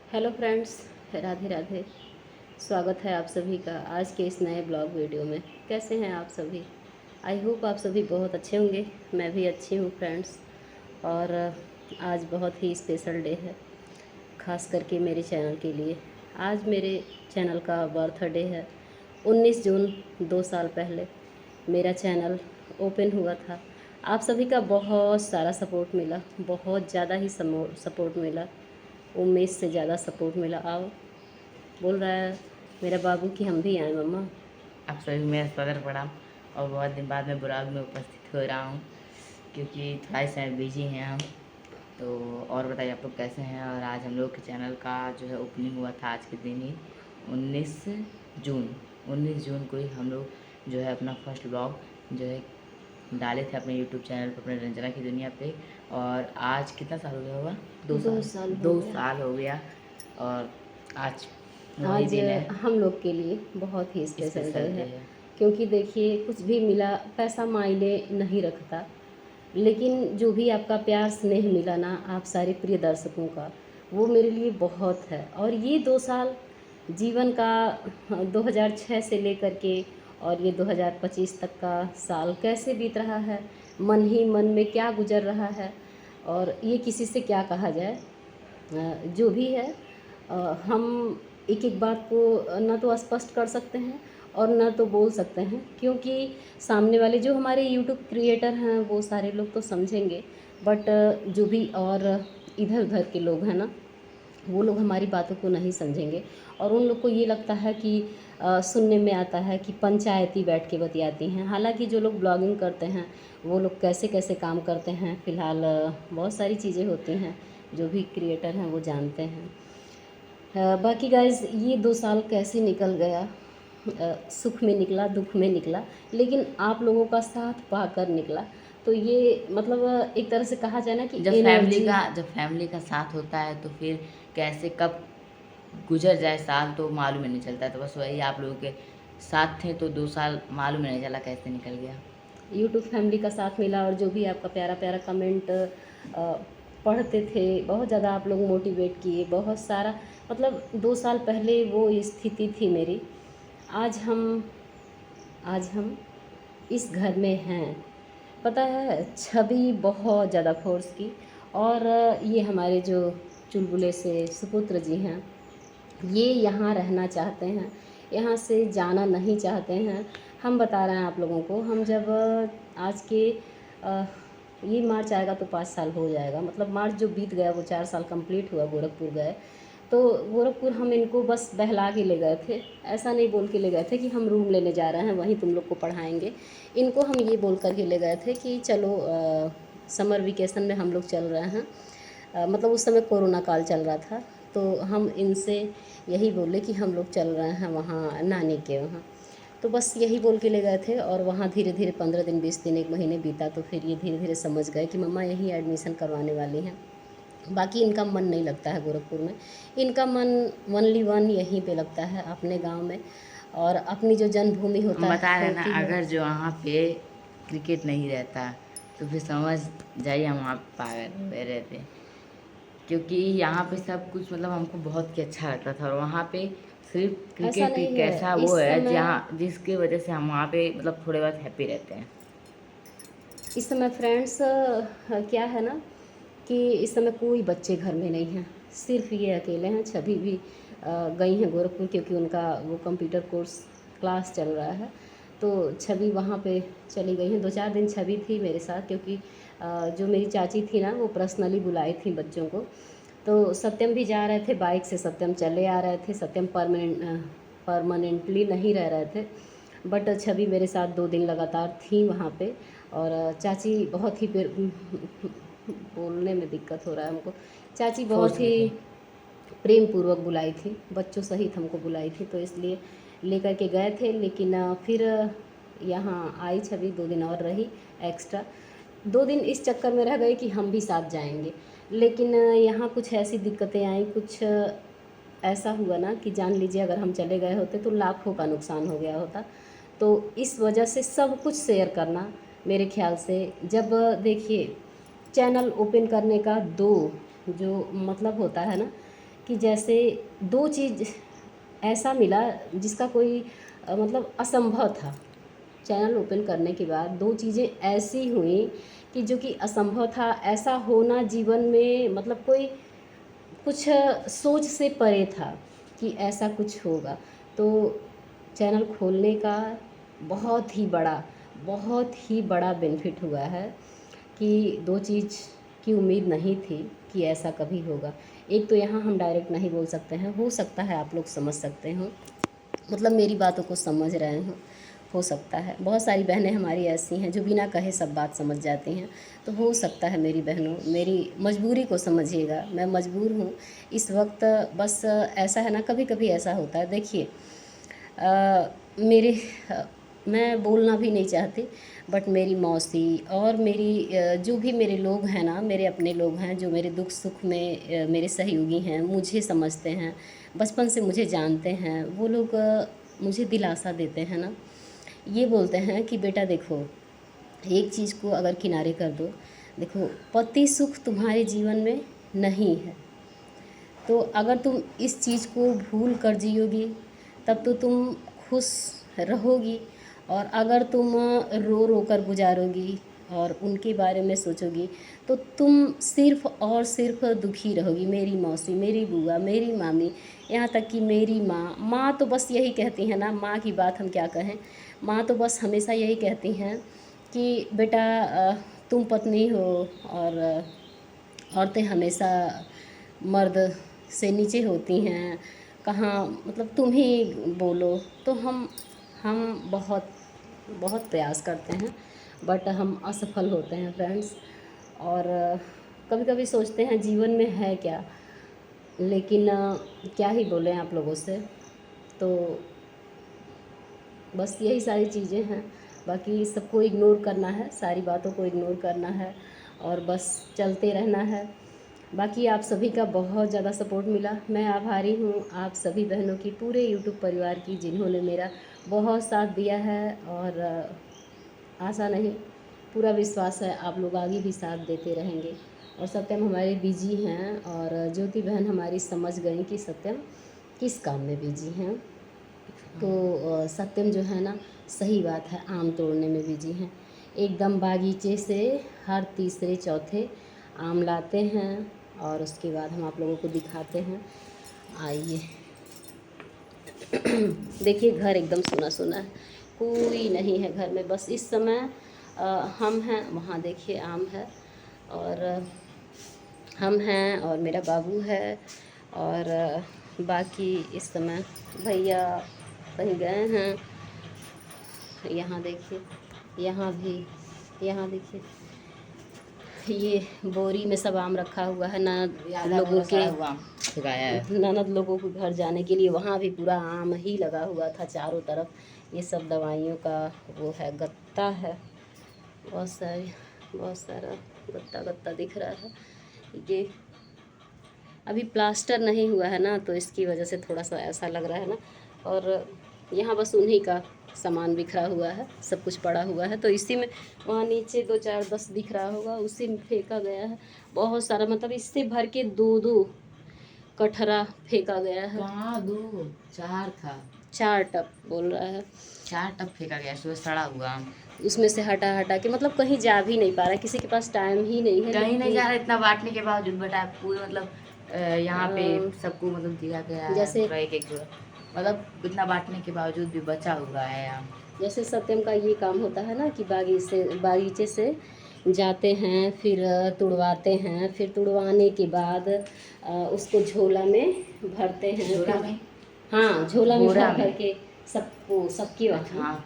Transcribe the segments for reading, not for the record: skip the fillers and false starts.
Hello friends, Radhe Radhe. स्वागत है आप सभी का आज के इस नए ब्लॉग वीडियो में। कैसे हैं आप सभी? आई होप आप सभी बहुत अच्छे होंगे। मैं भी अच्छी हूँ फ्रेंड्स। और आज बहुत ही स्पेशल डे है, ख़ास करके मेरे चैनल के लिए। आज मेरे चैनल का बर्थडे है। 19 जून 2 साल पहले मेरा चैनल ओपन हुआ था। आप सभी का बहुत सारा सपोर्ट मिला, बहुत ज़्यादा ही सपोर्ट मिला। उम्मीद से ज़्यादा सपोर्ट मिला। आओ, बोल रहा है मेरा बाबू कि हम भी आए मम्मा। आप सभी मेरा स्वागत प्रणाम। और बहुत दिन बाद मैं ब्लॉग में उपस्थित हो रहा हूँ क्योंकि थोड़ा सा बिजी हैं हम। तो और बताइए आप लोग कैसे हैं। और आज हम लोग के चैनल का जो है ओपनिंग हुआ था आज के दिन ही 19 जून 19 जून को ही हम लोग जो है अपना फर्स्ट ब्लॉग जो है डाले थे अपने यूट्यूब चैनल पर, अपने रंजना की दुनिया पे। और आज कितना साल हो गया होगा? 2 साल हो दो गया। साल हो गया। और आज वही आज दिन है, हम लोग के लिए बहुत ही स्पेशल डे स्पेशल डे है। है। क्योंकि देखिए, कुछ भी मिला पैसा मायने नहीं रखता, लेकिन जो भी आपका प्यार स्नेह मिला ना आप सारे प्रिय दर्शकों का, वो मेरे लिए बहुत है। और ये 2 साल जीवन का 2006 से लेकर के और ये 2025 तक का साल कैसे बीत रहा है, मन ही मन में क्या गुजर रहा है, और ये किसी से क्या कहा जाए। जो भी है, हम एक एक बात को ना तो स्पष्ट कर सकते हैं और ना तो बोल सकते हैं, क्योंकि सामने वाले जो हमारे यूट्यूब क्रिएटर हैं वो सारे लोग तो समझेंगे, बट जो भी और इधर उधर के लोग हैं ना, वो लोग हमारी बातों को नहीं समझेंगे। और उन लोग को ये लगता है कि सुनने में आता है कि पंचायती बैठ के बतियाती हैं। हालांकि जो लोग ब्लॉगिंग करते हैं वो लोग कैसे कैसे काम करते हैं, फ़िलहाल बहुत सारी चीज़ें होती हैं जो भी क्रिएटर हैं वो जानते हैं। बाकी गाइज़, ये 2 साल कैसे निकल गया, सुख में निकला दुख में निकला, लेकिन आप लोगों का साथ पाकर निकला। तो ये मतलब एक तरह से कहा जाए ना कि एनर्जी। जब फैमिली का साथ होता है तो फिर कैसे कब गुजर जाए साल तो मालूम ही नहीं चलता है। तो बस वही आप लोगों के साथ थे तो 2 साल मालूम ही नहीं चला कैसे निकल गया। यूट्यूब फैमिली का साथ मिला, और जो भी आपका प्यारा प्यारा कमेंट पढ़ते थे, बहुत ज़्यादा आप लोग मोटिवेट किए, बहुत सारा। मतलब 2 साल पहले वो स्थिति थी मेरी। आज हम आज हम इस घर में हैं। पता है, छवि बहुत ज़्यादा फोर्स की। और ये हमारे जो चुलबुले से सुपुत्र जी हैं, ये यहाँ रहना चाहते हैं, यहाँ से जाना नहीं चाहते हैं। हम बता रहे हैं आप लोगों को, हम जब आज के ये मार्च आएगा तो 5 साल हो जाएगा। मतलब मार्च जो बीत गया वो 4 साल कंप्लीट हुआ। गोरखपुर गए तो गोरखपुर हम इनको बस बहला के ले गए थे। ऐसा नहीं बोल के ले गए थे कि हम रूम लेने जा रहे हैं वहीं तुम लोग को पढ़ाएंगे। इनको हम ये बोल कर के ले गए थे कि चलो समर वेकेशन में हम लोग चल रहे हैं। मतलब उस समय कोरोना काल चल रहा था, तो हम इनसे यही बोले कि हम लोग चल रहे हैं वहाँ नानी के वहाँ। तो बस यही बोल के ले गए थे। और वहाँ धीरे धीरे 15 दिन 20 दिन 1 महीने बीता तो फिर ये धीरे धीरे समझ गए कि मम्मा यहीं एडमिशन करवाने वाली हैं। बाकी इनका मन नहीं लगता है गोरखपुर में। इनका मन ओनली वन यहीं पे लगता है, अपने गांव में। और अपनी जो जन्मभूमि हम बता रहे हैं ना, होती है। अगर जो वहाँ पे क्रिकेट नहीं रहता तो फिर समझ जाइए हम वहाँ पे पागल हुए रहते। क्योंकि यहाँ पे सब कुछ मतलब हमको बहुत ही अच्छा लगता था। और वहाँ पे सिर्फ ऐसा क्रिकेट नहीं एक है ऐसा वो इस है समय। जहाँ जिसकी वजह से हम वहाँ पे मतलब थोड़े बहुत हैप्पी रहते हैं। इस समय फ्रेंड्स क्या है ना कि इस समय कोई बच्चे घर में नहीं हैं, सिर्फ ये अकेले हैं। छवि भी गई हैं गोरखपुर, क्योंकि उनका वो कंप्यूटर कोर्स क्लास चल रहा है। तो छवि वहाँ पे चली गई हैं। 2-4 दिन छवि थी मेरे साथ, क्योंकि जो मेरी चाची थी ना वो पर्सनली बुलाई थी बच्चों को। तो सत्यम भी जा रहे थे बाइक से, सत्यम चले आ रहे थे। सत्यम परमानेंटली नहीं रह रहे थे, बट छवि मेरे साथ 2 दिन लगातार थी वहाँ पे। और चाची बहुत ही बोलने में दिक्कत हो रहा है हमको। चाची फोर्स बहुत में ही थे। प्रेम पूर्वक बुलाई थी, बच्चों सहित हमको बुलाई थी, तो इसलिए लेकर के गए थे। लेकिन फिर यहाँ आई छवि, 2 दिन और रही एक्स्ट्रा। 2 दिन इस चक्कर में रह गए कि हम भी साथ जाएंगे, लेकिन यहाँ कुछ ऐसी दिक्कतें आई, कुछ ऐसा हुआ ना कि जान लीजिए अगर हम चले गए होते तो लाखों का नुकसान हो गया होता। तो इस वजह से सब कुछ शेयर करना मेरे ख्याल से, जब देखिए चैनल ओपन करने का दो जो मतलब होता है ना कि जैसे दो चीज़ ऐसा मिला जिसका कोई मतलब असंभव था। चैनल ओपन करने के बाद दो चीज़ें ऐसी हुई कि जो कि असंभव था, ऐसा होना जीवन में मतलब कोई कुछ सोच से परे था कि ऐसा कुछ होगा। तो चैनल खोलने का बहुत ही बड़ा बेनिफिट हुआ है कि दो चीज़ की उम्मीद नहीं थी कि ऐसा कभी होगा। एक तो यहाँ हम डायरेक्ट नहीं बोल सकते हैं, हो सकता है आप लोग समझ सकते हो, मतलब मेरी बातों को समझ रहे हो सकता है। बहुत सारी बहनें हमारी ऐसी हैं जो बिना कहे सब बात समझ जाती हैं, तो हो सकता है मेरी बहनों मेरी मजबूरी को समझिएगा। मैं मजबूर हूँ इस वक्त, बस ऐसा है ना, कभी कभी ऐसा होता है। देखिए मेरे मैं बोलना भी नहीं चाहती, बट मेरी मौसी और मेरी जो भी मेरे लोग हैं ना, मेरे अपने लोग हैं जो मेरे दुख सुख में मेरे सहयोगी हैं, मुझे समझते हैं, बचपन से मुझे जानते हैं, वो लोग मुझे दिलासा देते हैं ना। ये बोलते हैं कि बेटा देखो, एक चीज़ को अगर किनारे कर दो, देखो पति सुख तुम्हारे जीवन में नहीं है, तो अगर तुम इस चीज़ को भूल कर जियोगी तब तो तुम खुश रहोगी, और अगर तुम रो रो कर गुजारोगी और उनके बारे में सोचोगी तो तुम सिर्फ़ और सिर्फ दुखी रहोगी। मेरी मौसी, मेरी बुआ, मेरी मामी, यहाँ तक कि मेरी माँ तो बस यही कहती हैं ना, माँ की बात हम क्या कहें, माँ तो बस हमेशा यही कहती हैं कि बेटा तुम पत्नी हो और औरतें हमेशा मर्द से नीचे होती हैं, कहाँ मतलब तुम ही बोलो। तो हम बहुत बहुत प्रयास करते हैं, बट हम असफल होते हैं फ्रेंड्स। और कभी कभी सोचते हैं जीवन में है क्या, लेकिन क्या ही बोलें आप लोगों से। तो बस यही सारी चीज़ें हैं, बाकी सबको इग्नोर करना है, सारी बातों को इग्नोर करना है और बस चलते रहना है। बाकी आप सभी का बहुत ज़्यादा सपोर्ट मिला, मैं आभारी हूँ आप सभी बहनों की, पूरे यूट्यूब परिवार की, जिन्होंने मेरा बहुत साथ दिया है। और आशा नहीं, पूरा विश्वास है आप लोग आगे भी साथ देते रहेंगे। और सत्यम हमारे बिजी हैं और ज्योति बहन हमारी समझ गई कि सत्यम किस काम में बिजी हैं। तो सत्यम जो है ना, सही बात है, आम तोड़ने में बिजी हैं। एकदम बागीचे से हर तीसरे चौथे आम लाते हैं और उसके बाद हम आप लोगों को दिखाते हैं। आइए देखिए, घर एकदम सुना सुना है, कोई नहीं है घर में, बस इस समय हम हैं। वहाँ देखिए आम है और हम हैं और मेरा बाबू है, और बाकी इस समय भैया कहीं गए हैं। यहाँ देखिए, यहाँ देखिए, ये बोरी में सब आम रखा हुआ है ननद लोगों के, ननद लोगों के घर जाने के लिए। वहाँ भी पूरा आम ही लगा हुआ था चारों तरफ। ये सब दवाइयों का वो है, गत्ता है, बहुत सारा गत्ता दिख रहा है। ये अभी प्लास्टर नहीं हुआ है ना, तो इसकी वजह से थोड़ा सा ऐसा लग रहा है ना। और यहाँ बस उन्हीं का सामान बिखरा हुआ है, सब कुछ पड़ा हुआ है, तो इसी में वहाँ नीचे 2 4 10 दिख रहा होगा, उसी में फेंका गया है बहुत सारा। मतलब इससे भर के 2 कटहरा फेंका गया है। कहाँ 2 4 था, 4 टब बोल रहा है, 4 टब फेंका गया, सुबह सड़ा हुआ। उसमें से हटा के, मतलब कहीं जा भी नहीं पा रहा, किसी के पास टाइम ही नहीं है, कहीं नहीं जा रहा। इतना बांटने के बावजूद बेटा पूरे मतलब यहाँ पे सबको मतलब दिया गया है, जैसे एक मतलब इतना बांटने के बावजूद भी बचा हुआ है यहाँ। जैसे सत्यम का ये काम होता है ना कि बागीचे से जाते हैं, फिर तुड़वाते हैं, फिर तुड़वाने के बाद उसको झोला में भरते हैं। झोला में, हाँ, झोला में बोरा भर में के सबके वहाँ, हाँ,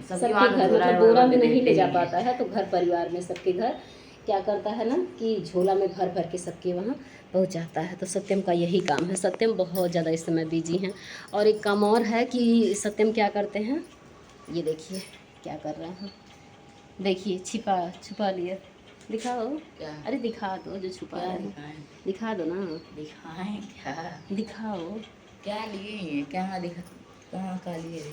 सबके घर, मतलब बोरा में नहीं ले जा पाता है, तो घर परिवार में सबके घर क्या करता है ना कि झोला में भर भर के सबके वहाँ पहुँचाता है। तो सत्यम का यही काम है। सत्यम बहुत ज़्यादा इस समय बिजी हैं। और एक काम और है कि सत्यम क्या करते हैं, ये देखिए क्या कर रहे हैं, देखिए छुपा लिए, दिखाओ क्या? अरे दिखा दो जो छुपा रहे हैं, दिखा दो ना, दिखाएं क्या, दिखाओ क्या लिए, क्या दिखा, कहाँ का लिए,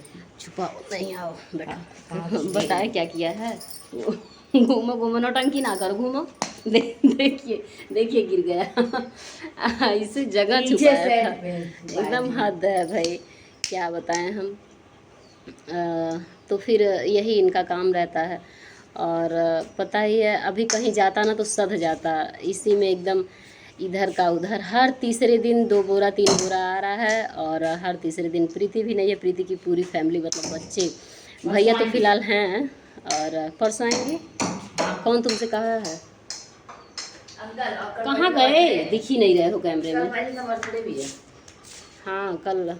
छुपाओ नहीं, आओ बेटा कहाँ बताए क्या किया है। घूमो नौटंकी ना करो, घूमो देखिए देखिए गिर गया। इसे जगह छुपाया था, एकदम हद है भाई, क्या बताएं हम। तो फिर यही इनका काम रहता है। और पता ही है अभी कहीं जाता ना तो सध जाता, इसी में एकदम इधर का उधर। हर तीसरे दिन 2 बोरा 3 बोरा आ रहा है। और हर तीसरे दिन प्रीति भी नहीं है, प्रीति की पूरी फैमिली मतलब बच्चे भैया तो फिलहाल हैं। और परसों आएंगे। कौन तुमसे कहा है? कहाँ गए, दिख ही नहीं रहे हो कैमरे में। बर्थडे भी है। हाँ कल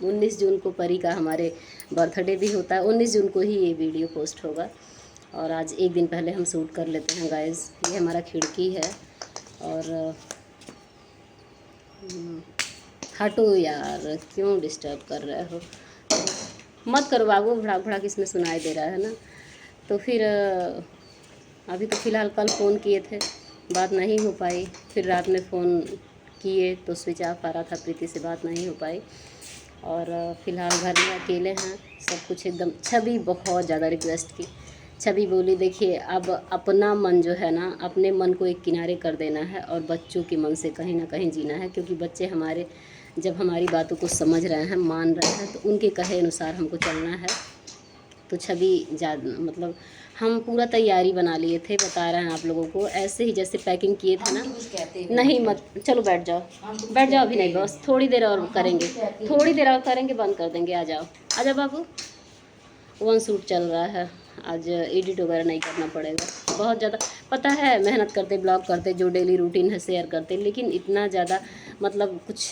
19 जून को परी का हमारे बर्थडे भी होता है। 19 जून को ही ये वीडियो पोस्ट होगा। और आज एक दिन पहले हम शूट कर लेते हैं गाइस। ये हमारा खिड़की है। और हटो यार, क्यों डिस्टर्ब कर रहे हो, मत करो बाबू, भड़ाक भड़ाक इसमें सुनाई दे रहा है ना। तो फिर अभी तो फ़िलहाल कल फ़ोन किए थे, बात नहीं हो पाई। फिर रात में फ़ोन किए तो स्विच ऑफ आ रहा था, प्रीति से बात नहीं हो पाई। और फ़िलहाल घर में अकेले हैं, सब कुछ एकदम। छवि बहुत ज़्यादा रिक्वेस्ट की। छवि बोली देखिए अब अपना मन जो है ना, अपने मन को एक किनारे कर देना है और बच्चों के मन से कहीं ना कहीं जीना है। क्योंकि बच्चे हमारे जब हमारी बातों को समझ रहे हैं, मान रहे हैं, तो उनके कहे अनुसार हमको चलना है। तो छवि ज़्यादा मतलब हम पूरा तैयारी बना लिए थे, बता रहे हैं आप लोगों को, ऐसे ही जैसे पैकिंग किए थे ना। नहीं मत, चलो बैठ जाओ, बैठ जाओ, अभी नहीं, बस थोड़ी देर और करेंगे, थोड़ी देर और करेंगे, बंद कर देंगे। आ जाओ, आ जाओ बाबू। 1 शूट चल रहा है आज, एडिट वगैरह नहीं करना पड़ेगा। बहुत ज़्यादा पता है मेहनत करते, ब्लॉग करते, जो डेली रूटीन है शेयर करते, लेकिन इतना ज़्यादा मतलब कुछ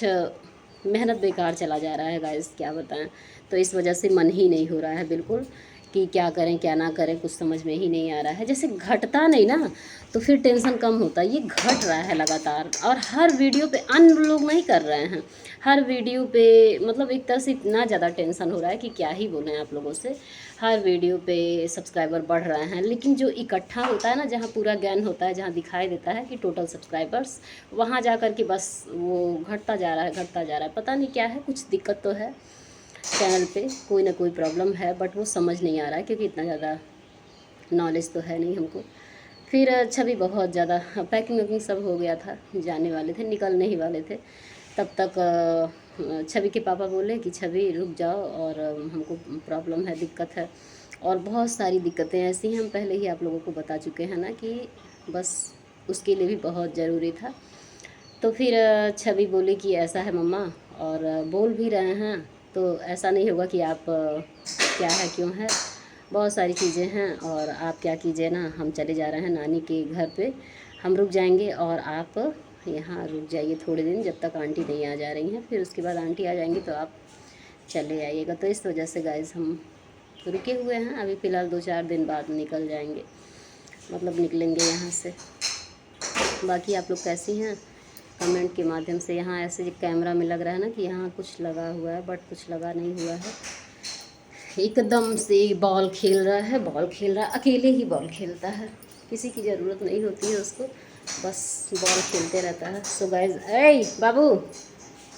मेहनत बेकार चला जा रहा है गाइस, क्या बताएं। तो इस वजह से मन ही नहीं हो रहा है बिल्कुल कि क्या करें क्या ना करें, कुछ समझ में ही नहीं आ रहा है। जैसे घटता नहीं ना तो फिर टेंशन कम होता है, ये घट रहा है लगातार। और हर वीडियो पे अन्य लोग नहीं कर रहे हैं, हर वीडियो पे मतलब एक तरह से इतना ज़्यादा टेंशन हो रहा है कि क्या ही बोलें आप लोगों से। हर वीडियो पे सब्सक्राइबर बढ़ रहे हैं, लेकिन जो इकट्ठा होता है ना, जहाँ पूरा ज्ञान होता है, जहाँ दिखाई देता है कि टोटल सब्सक्राइबर्स, वहाँ जा कर के बस वो घटता जा रहा है, घटता जा रहा है। पता नहीं क्या है, कुछ दिक्कत तो है चैनल पे, कोई ना कोई प्रॉब्लम है, बट वो समझ नहीं आ रहा है क्योंकि इतना ज़्यादा नॉलेज तो है नहीं हमको। फिर छवि बहुत ज़्यादा पैकिंग वैकिंग सब हो गया था, जाने वाले थे, निकलने ही वाले थे। तब तक छवि के पापा बोले कि छवि रुक जाओ, और हमको प्रॉब्लम है, दिक्कत है। और बहुत सारी दिक्कतें ऐसी हैं, हम पहले ही आप लोगों को बता चुके हैं ना, कि बस उसके लिए भी बहुत ज़रूरी था। तो फिर छवि बोली कि ऐसा है मम्मा, और बोल भी रहे हैं, तो ऐसा नहीं होगा कि आप क्या है क्यों है, बहुत सारी चीज़ें हैं। और आप क्या कीजिए ना, हम चले जा रहे हैं नानी के घर पे, हम रुक जाएंगे और आप यहाँ रुक जाइए थोड़े दिन, जब तक आंटी नहीं आ जा रही हैं। फिर उसके बाद आंटी आ जाएंगी तो आप चले आइएगा। तो इस वजह से गाइस हम रुके हुए हैं, अभी फ़िलहाल 2-4 दिन बाद निकल जाएंगे, मतलब निकलेंगे यहाँ से। बाकी आप लोग कैसी हैं, कमेंट के माध्यम से। यहाँ ऐसे कैमरा में लग रहा है ना कि यहाँ कुछ लगा हुआ है, बट कुछ लगा नहीं हुआ है। एकदम से बॉल खेल रहा है, बॉल खेल रहा है, अकेले ही बॉल खेलता है, किसी की ज़रूरत नहीं होती है उसको, बस बॉल खेलते रहता है। सो गाइस, ए बाबू,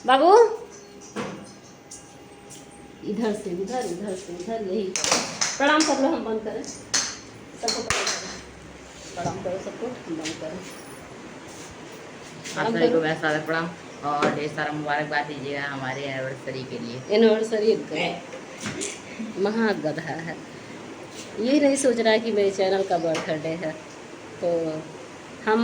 बाबू, इधर से उधर, उधर से उधर, यही प्रणाम कर लो, हम बंद करें सबको, प्रणाम करो सबको, हम बंद करें। आप सभी को मेरा सादर प्रणाम और ढेर सारा मुबारकबाद दीजिएगा हमारे एनिवर्सरी के लिए। एनिवर्सरी महागधा है, ये नहीं सोच रहा है कि मेरे चैनल का बर्थडे है। तो हम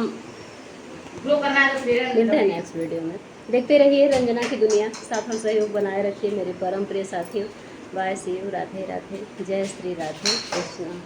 मिलते हैं नेक्स्ट वीडियो में, देखते रहिए रंजना की दुनिया, साथ और सहयोग बनाए रखिए मेरे परम प्रिय साथियों। Bye, see you, Radhe Radhe, जय श्री राधे कृष्णा।